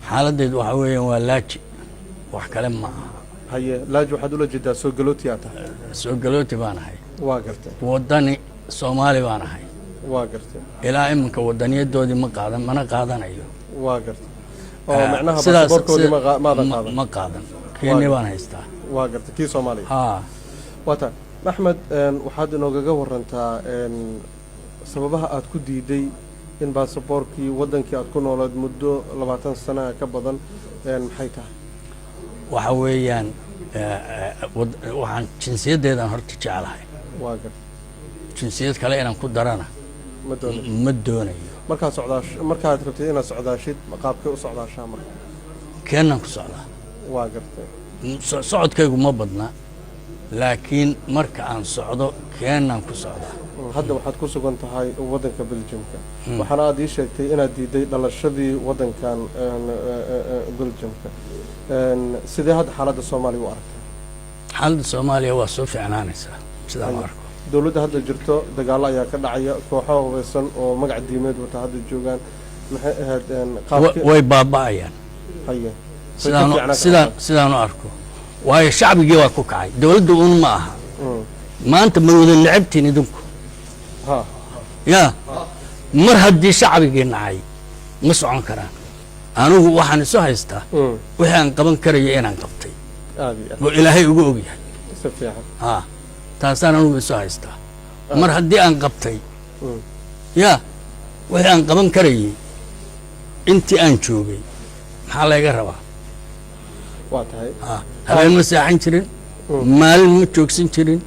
xaaladdeedu waxa weeyaan waa laaji wax kale ma aha haye laaji waxaad ula jeedaa soo galooti aad tahay soo galooti baan ahay waa gartay wadani Soomaali baan ahay waa gartay ilaa iminka wadaniyadoodii mana qaadanayo waa gartay oo macnaha baasaboorkoodii ma qaadan Kenya baan haystaa waa gartay kii Soomaaliya wata Axmed waxaad inoogaga warantaa sababaha aad ku diiday in baasaboorkii wadankii aad ku noolayd muddo 20 sano ka badan maxay tahay waxa weeyaan waxaan jinsiyadeedan horta jecelahay waa gartay jinsiyad kale inaan ku darana ma doonayo markaad rabtid inaad socdaashid qaabkee u socdaashaa marka Keenan ku socdaa waa gartay socodkaygu ma badna laakiin marka aan socdo Keenan ku socdaa hadda waxaad ku sugan tahay wadanka Belgiumka waxaana aad ii sheegtay inaad diiday dhalashadii wadankan Belgiumka sidee hadda xaaladda Soomaaliya u aragtay xaaladda Soomaaliya waa soo fiicnaanaysaa sida ma arko dawladda hadda jirto dagaal ayaa ka dhacaya kooxo hubeysan oo magac diimeed wata hadda joogan maxay ahayd qaabka way baaba'ayaan haye sidaan u arko waayo shacbigii waa ku kacay dawladdu uun ma aha maanta ma wada lacabtiin idinku ya mar haddii shacbigii nacay ma socon karaan anigu waxaan isu haystaa wixii aan qaban karayo inaan qabtay oo ilaahay ugu ogyahay si fiican taasaan anigu isu haystaa mar haddii aan qabtay ya wixii aan qaban karayay intii aan joogay maxaa laga rabaa waa tahay habeen ma seexan jirin maalin ma joogsan jirin